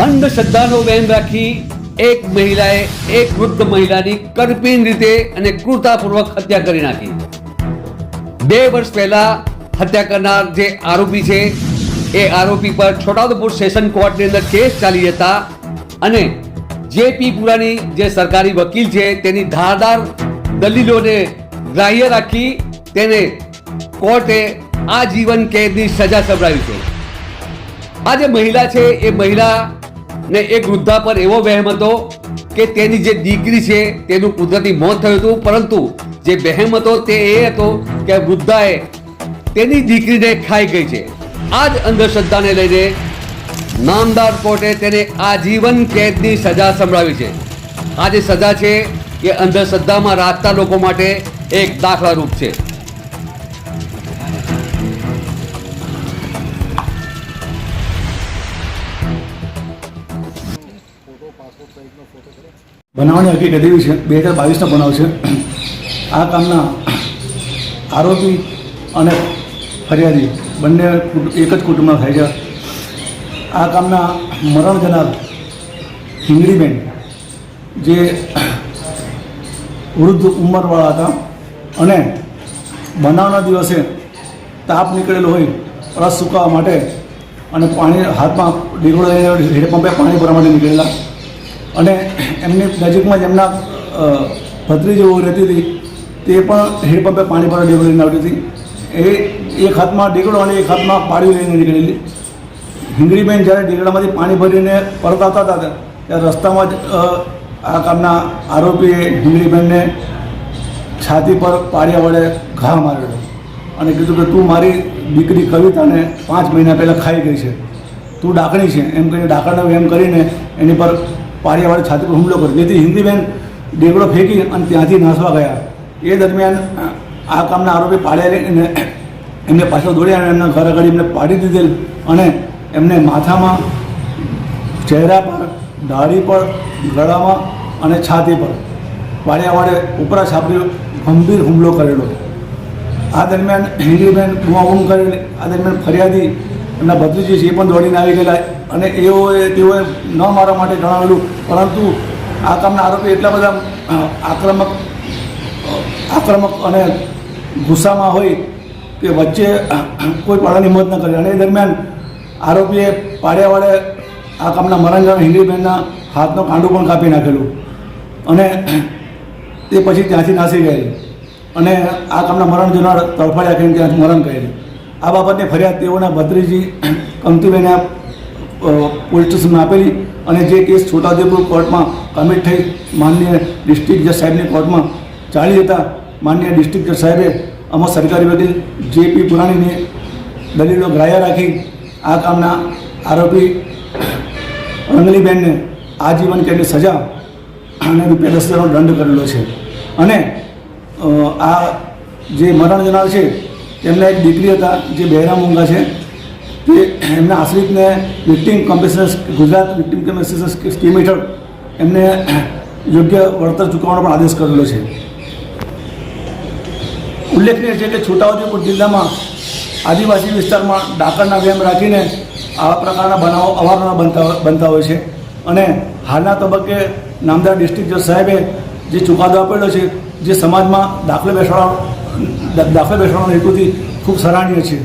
અંધશ્રદ્ધાનો વહેમ રાખી એક મહિલાએ એક વૃદ્ધ મહિલાની કરપીણ રીતે અને ક્રૂરતાપૂર્વક હત્યા કરી નાખી. 2 વર્ષ પહેલા હત્યા કરનાર જે આરોપી છે એ આરોપી પર છોટાઉદેપુર સેશન કોર્ટની અંદર કેસ ચાલી હતા અને જેપી પુરાણી જે સરકારી વકીલ છે તેની ધારદાર દલીલોને ગ્રાહ્ય રાખી તેને કોર્ટે આજીવન કેદની સજા સંભળાવી છે. આ જે મહિલા છે એ મહિલાને એક વૃદ્ધા પર એવો વહેમ હતો કે તેની જે દીકરી છે તેનું કુદરતી મોત થયું હતું, પરંતુ જે વહેમ હતો તે એ હતો કે વૃદ્ધાએ તેની દીકરીને ખાઈ ગઈ છે. આ જ અંધશ્રદ્ધાને લઈને નામદાર કોર્ટે તેને આજીવન કેદની સજા સંભળાવી છે. આ જે સજા છે એ અંધશ્રદ્ધામાં રાખતા લોકો માટે એક દાખલારૂપ છે. બનાવની હકીકત એવી છે, 2022નો બનાવ છે. આ કામના આરોપી અને ફરિયાદી બંને એક જ કુટુંબના થાય છે. આ કામના મરણ જનાર હિંગળીબેન જે વૃદ્ધ ઉંમરવાળા હતા અને બનાવના દિવસે તાપ નીકળેલો હોય રસ સુકાવવા માટે અને પાણી હાથમાં ડીગડો હેડપંપે પાણી ભરવા માટે નીકળેલા અને એમની નજીકમાં જ એમના ભત્રી જેવું રહેતી હતી તે પણ હેડપંપે પાણી ભરવા ડીગડો લઈને આવતી હતી. એ એક હાથમાં ડીગડો અને એક હાથમાં પાણી લઈને નીકળેલી. હિંગળીબેન જ્યારે ડીગડામાંથી પાણી ભરીને પરત આવતા હતા ત્યારે રસ્તામાં જ આ કામના આરોપીએ હિંગળીબેનને છાતી પર પાડિયા વડે ઘા મારેલો અને કીધું કે તું મારી દીકરી કવિતાને 5 મહિના પહેલાં ખાઈ ગઈ છે, તું ડાકણી છે એમ કહીને ડાકણનો એમ કરીને એની પર પાડિયા વડે છાતી પર હુમલો કર્યો, જેથી હિંગળીબેન ડીગડો ફેંકી અને ત્યાંથી નાસવા ગયા. એ દરમિયાન આ કામના આરોપી પાડ્યા લઈને એમને પાછળ દોડ્યા અને એમના ઘર આગળ એમને પાડી દીધેલ અને એમને માથામાં, ચહેરા પર, દાઢી પર, ગળામાં અને છાતી પર પાડિયા વડે ઉપરા છાપરી ગંભીર હુમલો કરેલો. આ દરમિયાન હિંગળીબેન બૂમાબૂમ કરેલી. આ દરમિયાન ફરિયાદી એમના ભત્રીજી છે એ પણ દોડીને આવી ગયેલા અને તેઓએ ન મારવા માટે જણાવેલું, પરંતુ આ કામના આરોપી એટલા બધા આક્રમક અને ગુસ્સામાં હોય કે વચ્ચે કોઈ પાડાની હિંમત ન કરે અને એ દરમિયાન આરોપીએ પાડિયા વડે આ કામના મરણ જનાર હિંગળીબેનના હાથનો કાંડું પણ કાપી નાખેલું અને તે પછી ત્યાંથી નાસી ગયેલી અને આ કામના મરણ જનાર તડફાડ્યા કરીને ત્યાંથી મરણ કરેલું. આ બાબતની ફરિયાદ તેઓના ભત્રીજી કંકુબેને પોલીસ સ્ટેશનમાં આપેલી અને જે કેસ છોટાઉદેપુર કોર્ટમાં કમિટ થઈ માનનીય ડિસ્ટ્રિક્ટ જજ સાહેબની કોર્ટમાં ચાલી હતા. માનનીય ડિસ્ટ્રિક્ટ જજ સાહેબે આમાં સરકારી વકીલ જેપી પુરાણીની દલીલો ગ્રાહ્ય રાખી આ કામના આરોપી રંગલીબેનને આજીવન કેદની સજા અને ₹10,000નો દંડ કરેલો છે. અને આ જે મરણ જનાર છે તેમના એક દીકરી હતા જે બહેરા મૂંગા છે, તે એમના આશ્રિતને victim compensation Gujarat victim compensation scheme હેઠળ એમને યોગ્ય વળતર ચૂકવવાનો પણ આદેશ કરેલો છે. ઉલ્લેખનીય છે કે છોટાઉદેપુર જિલ્લામાં આદિવાસી વિસ્તારમાં ડાકણના વહેમ રાખીને આવા પ્રકારના બનાવો અવારનવાર બનતા હોય છે અને હાલના તબક્કે નામદાર ડિસ્ટ્રિક્ટ જજ સાહેબે જે ચુકાદો આપેલો છે જે સમાજમાં દાખલે બેસાડવાનો હેતુથી ખૂબ સરાહનીય છે.